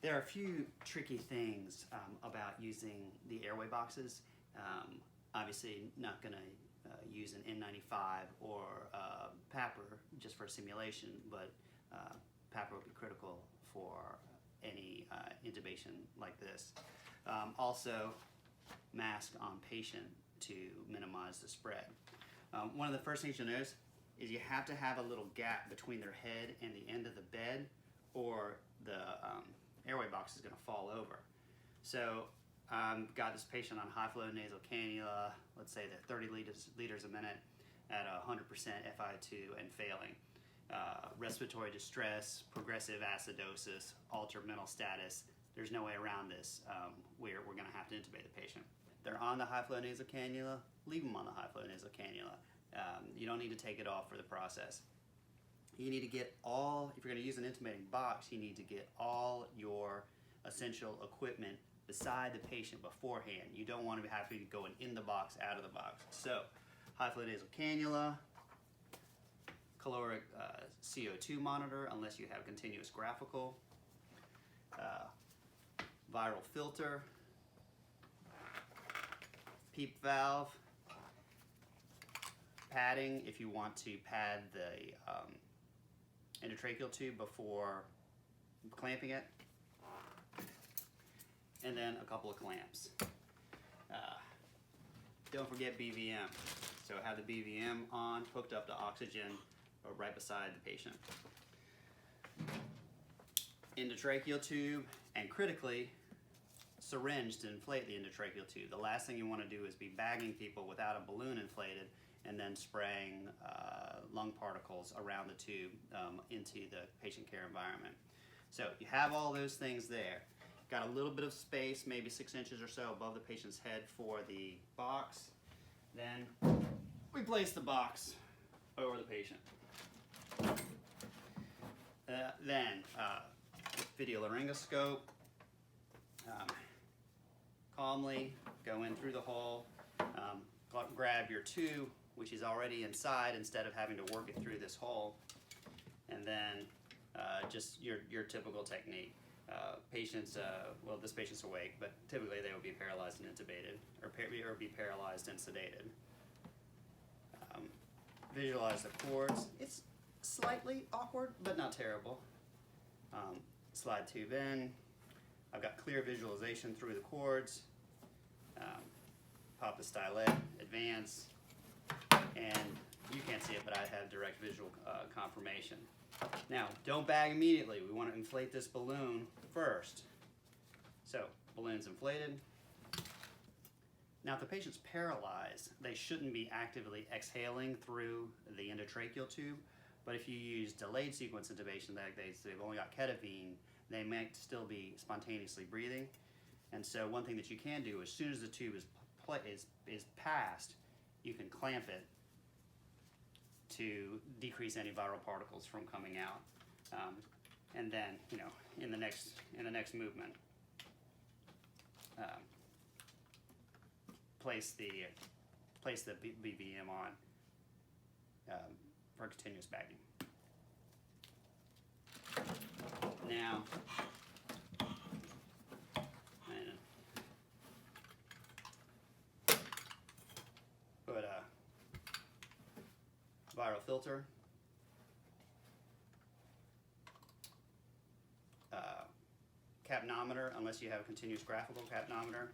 There are a few tricky things about using the airway boxes. Obviously not going to use an N95 or PAPR just for simulation, but PAPR would be critical for any intubation like this. Also, mask on patient to minimize the spread. One of the first things you'll notice is you have to have a little gap between their head and the end of the bed, or the airway box is going to fall over. So got this patient on high flow nasal cannula, let's say they're 30 liters a minute at 100% FiO2 and failing. Respiratory distress, progressive acidosis, altered mental status. There's no way around this. We're going to have to intubate the patient. They're on the high flow nasal cannula, leave them on the high flow nasal cannula. You don't need to take it off for the process. You need to get all, if you're going to use an intubating box, you need to get all your essential equipment beside the patient beforehand. You don't want to have to go in the box, out of the box. So, high flow nasal cannula, caloric CO2 monitor, unless you have continuous graphical, viral filter, PEEP valve, padding if you want to pad the endotracheal tube before clamping it, and then a couple of clamps. Don't forget BVM. So have the BVM on, hooked up to oxygen, or right beside the patient. Endotracheal tube, and critically, syringe to inflate the endotracheal tube. The last thing you want to do is be bagging people without a balloon inflated and then spraying lung particles around the tube into the patient care environment. So you have all those things there. Got a little bit of space, maybe 6 inches or so above the patient's head for the box. Then we place the box over the patient. Then video laryngoscope. Calmly go in through the hole, grab your tube, which is already inside, instead of having to work it through this hole, and then just your typical technique. Patients, well, this patient's awake, but typically they would be paralyzed and intubated, or be paralyzed and sedated. Visualize the cords. It's slightly awkward, but not terrible. Slide tube in. I've got clear visualization through the cords. Pop the stylet, advance, and you can't see it, but I have direct visual confirmation. Now, don't bag immediately. We want to inflate this balloon first. So, balloon's inflated. Now, if the patient's paralyzed, they shouldn't be actively exhaling through the endotracheal tube, but if you use delayed sequence intubation, like they've only got ketamine, they might still be spontaneously breathing. And so one thing that you can do, as soon as the tube is passed, you can clamp it to decrease any viral particles from coming out. And then, in the next movement, place the BVM on for continuous bagging. Now, put a viral filter, capnometer, unless you have a continuous graphical capnometer,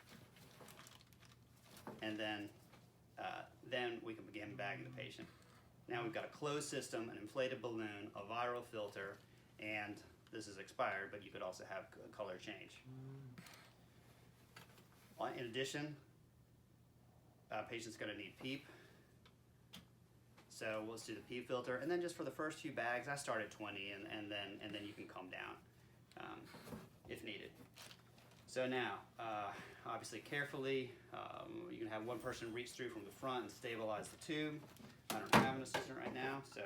and then we can begin bagging the patient. Now we've got a closed system, an inflated balloon, a viral filter, and this is expired, but you could also have color change. In addition, patient's going to need PEEP. So let's do the PEEP filter, and then just for the first few bags, I start at 20, and then you can come down if needed. So now, obviously carefully, you can have one person reach through from the front and stabilize the tube. I don't have an assistant right now, so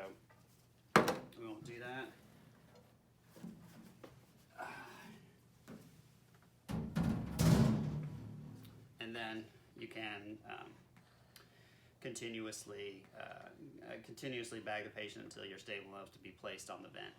we won't do that. And then you can continuously bag the patient until you're stable enough to be placed on the vent.